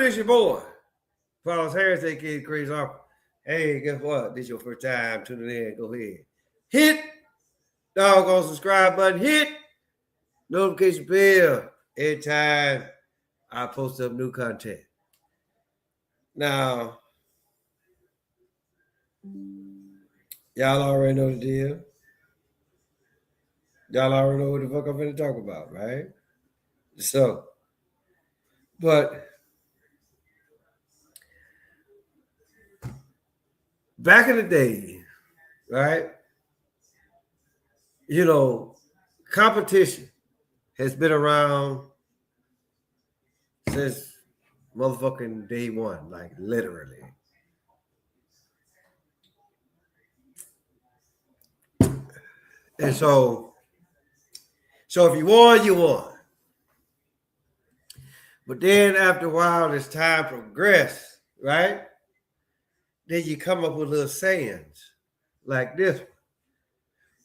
it's your boy, Carlos Harris, aka Crazy Harper. Hey, guess what? This is your first time tuning in. Go ahead. Hit doggone subscribe button. Hit notification bell every time I post up new content. Now, y'all already know the deal. Y'all already know what the fuck I'm going to talk about, right? So, but back in the day, right? You know, competition has been around since motherfucking day one, like literally. And so if you won, you won. But then after a while, as time progressed, right? Then you come up with little sayings like this.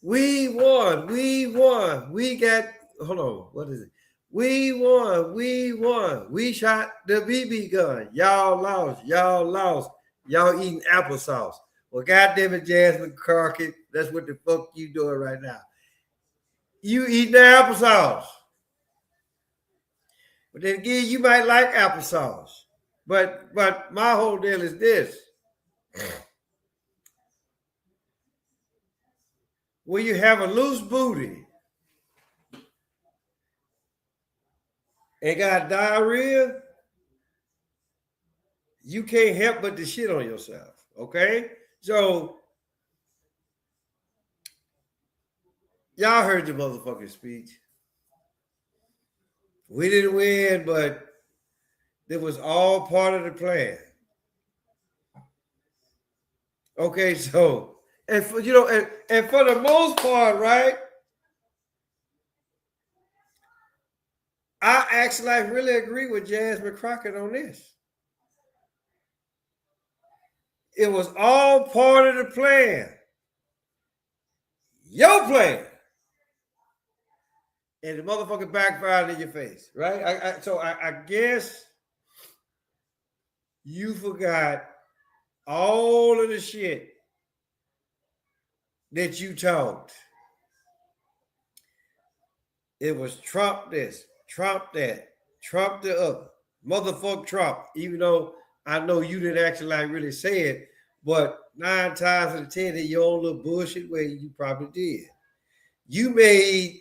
We won, we got, hold on, what is it? We won, we shot the BB gun. Y'all lost, y'all eating applesauce. Well, goddamn it, Jasmine Crocket, that's what the fuck you doing right now. You eating the applesauce. But then again, you might like applesauce. But my whole deal is this. When you have a loose booty and got diarrhea, you can't help but to shit on yourself. Okay? So y'all heard the motherfucking speech. We didn't win, but it was all part of the plan. Okay, so and for and for the most part, right? I actually really agree with Jasmine Crocket on this. It was all part of the plan. Your plan. And the motherfucker backfired in your face, right? So I guess you forgot all of the shit that you talked. It was Trump this, Trump that, Trump the other, motherfucker Trump. Even though I know you didn't actually like really say it, but 9 times out of 10 in your own little bullshit way, you probably did. You made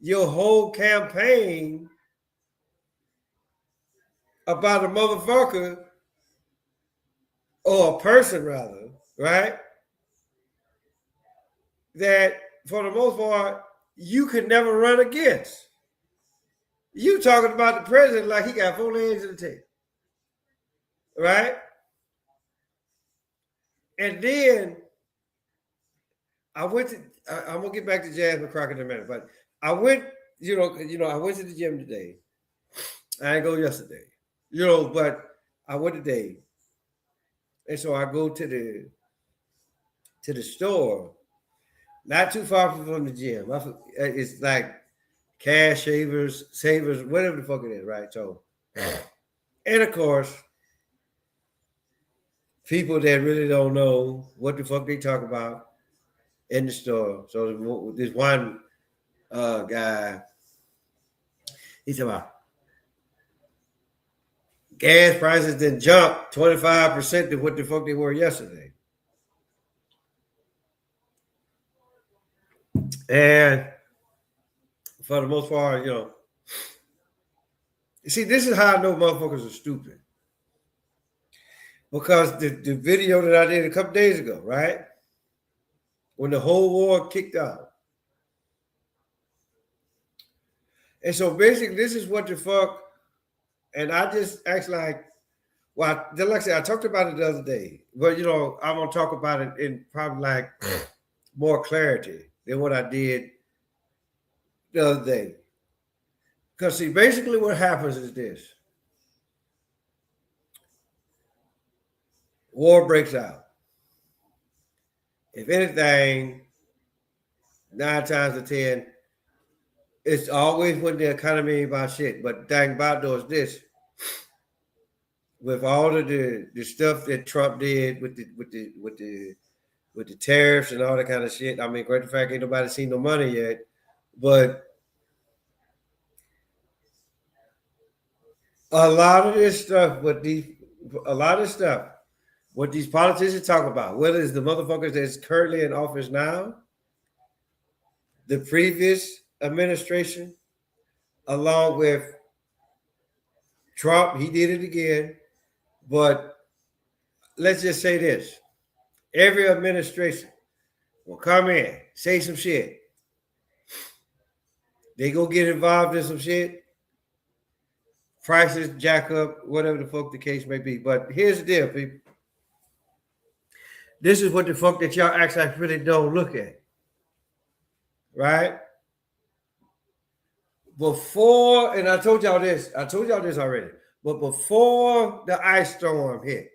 your whole campaign about a motherfucker or a person rather, right? That for the most part, you could never run against. You talking about the president like he got 4 legs in the tail, right? And then I went to. I'm gonna get back to Jasmine Crocket in a minute, but I went. I went to the gym today. I didn't go yesterday, but I went today, and so I go to the store, not too far from the gym. It's like Cash Savers, whatever the fuck it is, right? So, and of course, people that really don't know what the fuck they talk about in the store. So this one guy, he's about gas prices then jumped 25% to what the fuck they were yesterday. And for the most part, you see, this is how I know motherfuckers are stupid. Because the video that I did a couple days ago, right? When the whole war kicked off. And so basically, this is what the fuck, and I just actually like I said, I talked about it the other day, but I'm gonna talk about it in probably like more clarity than what I did the other day. Because see, basically what happens is this. War breaks out. If anything, 9 times out of 10, it's always when the economy ain't about shit. But the thing about though is this. with all of the stuff that Trump did with the tariffs and all that kind of shit. I mean, great fact, ain't nobody seen no money yet, but a lot of this stuff, what these politicians talk about, whether it's the motherfuckers that's currently in office now, the previous administration, along with Trump, he did it again. But let's just say this: every administration will come in, say some shit. They go get involved in some shit. Prices jack up, whatever the fuck the case may be. But here's the deal, people. This is what the fuck that y'all actually really don't look at. Right? Before, and I told y'all this already, but before the ice storm hit,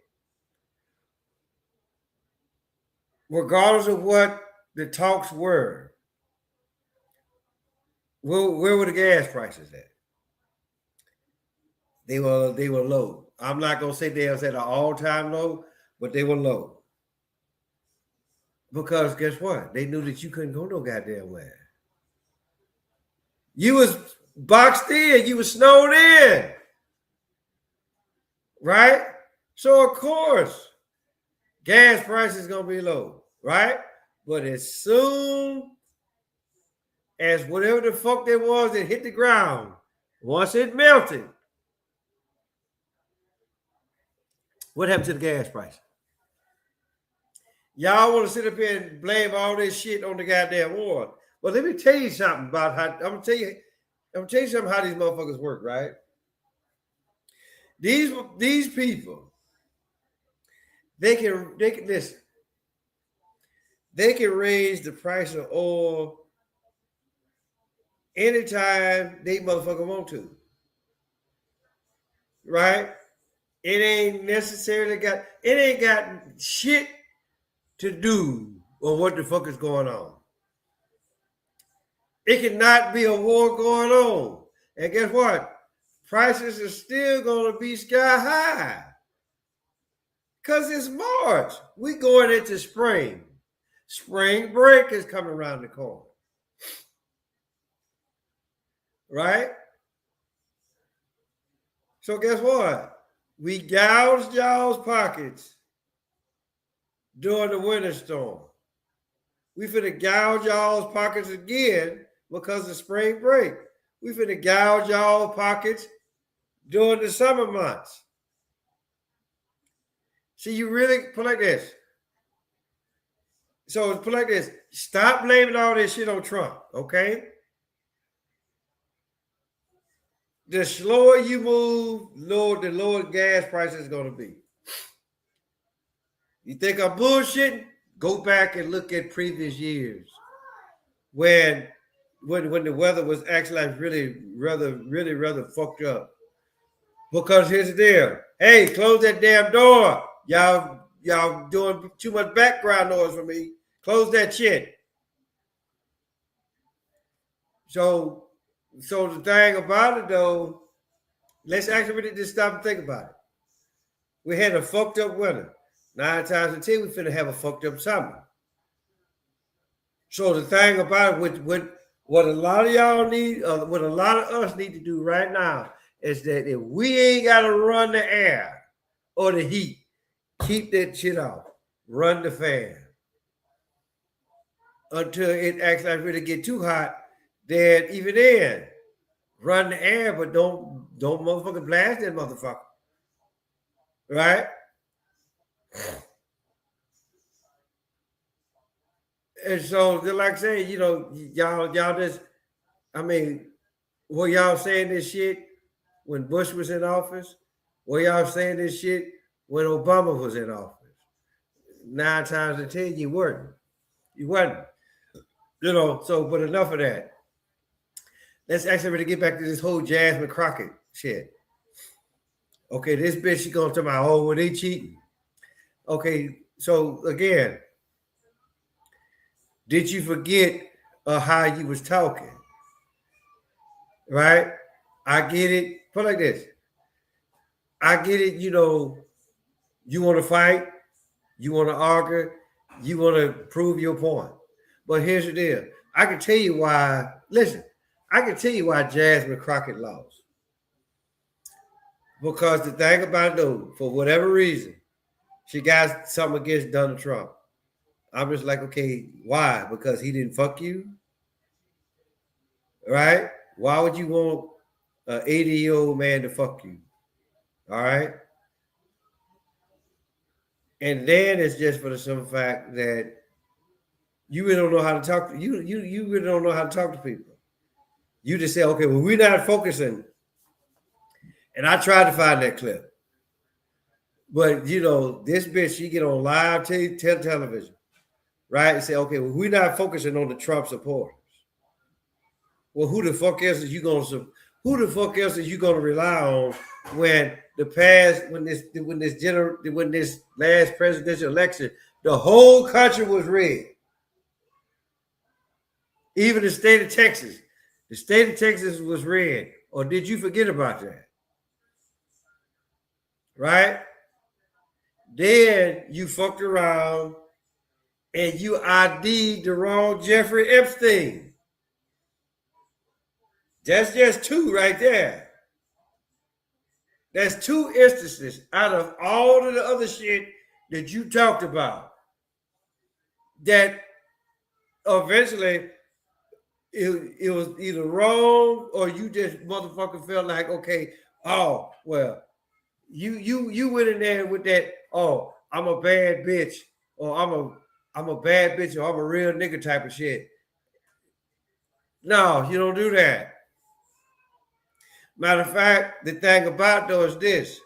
regardless of what the talks were, where were the gas prices at? They were low. I'm not gonna say they was at an all-time low, but they were low. Because guess what? They knew that you couldn't go no goddamn where. You was boxed in, you was snowed in. Right? So of course, gas prices is gonna be low, right? But as soon as whatever the fuck there was that hit the ground, once it melted, what happened to the gas price? Y'all want to sit up here and blame all this shit on the goddamn war. Well, let me tell you something about how I'm gonna tell you something how these motherfuckers work, right? These people, they can listen. They can raise the price of oil anytime they motherfucker want to. Right? It ain't got shit to do with what the fuck is going on. It cannot be a war going on. And guess what? Prices are still going to be sky high. Because it's March. We going into spring. Spring break is coming around the corner. Right? So guess what? We gouged y'all's pockets during the winter storm. We finna gouge y'all's pockets again because of spring break. We finna gouge y'all's pockets during the summer months. See, you really put like this. So it's put like this. Stop blaming all this shit on Trump, okay? The slower you move, the lower gas price is going to be. You think I'm bullshitting? Go back and look at previous years when the weather was actually like really rather fucked up. Because here's the deal. Hey, close that damn door. Y'all doing too much background noise for me. Close that shit. So the thing about it though, let's actually really just stop and think about it. We had a fucked up winter. 9 times out of 10, we finna have a fucked up summer. So the thing about it, what a lot of y'all need, what a lot of us need to do right now is that if we ain't gotta run the air or the heat, keep that shit off. Run the fan until it actually really get too hot. Then even then, run the air, but don't motherfucking blast that motherfucker. Right? And so they're like saying, y'all just, I mean, were y'all saying this shit when Bush was in office? Were y'all saying this shit when Obama was in office? 9 times out of 10, you weren't. You wasn't. But enough of that. Let's actually really get back to this whole Jasmine Crocket shit. Okay, this bitch, she gonna talk about, were they cheating? Okay, so again, did you forget how you was talking? Right? I get it. Put it like this. I get it, you know, you want to fight, you want to argue, you want to prove your point. But here's the deal. I can tell you why, listen, I can tell you why Jasmine Crocket lost. Because the thing about it, though, for whatever reason, she got something against Donald Trump. I'm just like, okay, why? Because he didn't fuck you? Right? Why would you want an 80-year-old man to fuck you? All right? And then it's just for the simple fact that you really don't know how to talk to you really don't know how to talk to people. You just say, okay, well, we're not focusing. And I tried to find that clip. But you know, this bitch, she get on live television, right? And say, okay, well, we're not focusing on the Trump supporters. Well, who the fuck else is you gonna rely on when this last presidential election, the whole country was red? Even the state of Texas. The state of Texas was red. Or did you forget about that? Right? Then you fucked around and you ID'd the wrong Jeffrey Epstein. That's just two right there. That's two instances out of all of the other shit that you talked about that eventually it was either wrong or you just motherfucker felt like, okay, oh, well, you went in there with that, oh, I'm a bad bitch, or I'm a bad bitch, or I'm a real nigga type of shit. No, you don't do that. Matter of fact, the thing about though is this.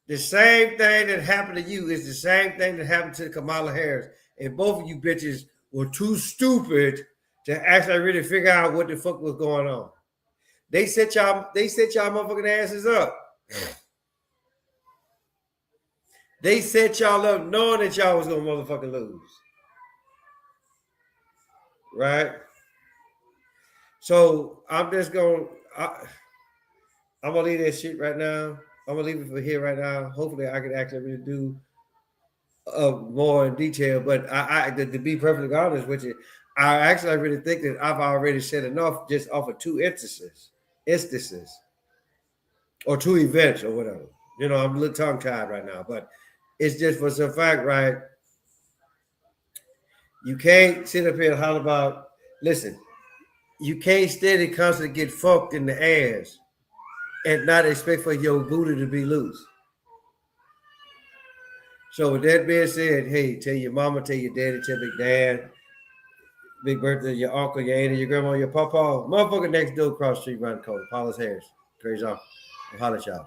The same thing that happened to you is the same thing that happened to Kamala Harris. And both of you bitches were too stupid to actually really figure out what the fuck was going on. They set y'all motherfucking asses up. They set y'all up knowing that y'all was gonna motherfucking lose. Right? So I'm just gonna I'm gonna leave that shit right now. I'm gonna leave it for here right now. Hopefully I can actually really do more in detail. But to be perfectly honest with you, I actually really think that I've already said enough just off of two instances, or two events or whatever. You know, I'm a little tongue tied right now, but it's just for some fact, right? You can't sit up here and holler about. Listen, you can't steady constantly get fucked in the ass and not expect for your booty to be loose. So with that being said, hey, tell your mama, tell your daddy, tell big dad, big birthday, your uncle, your auntie, your grandma, your papa, motherfucker next door across the street, around the corner, Paulus Harris, crazy off. I'll holler at y'all.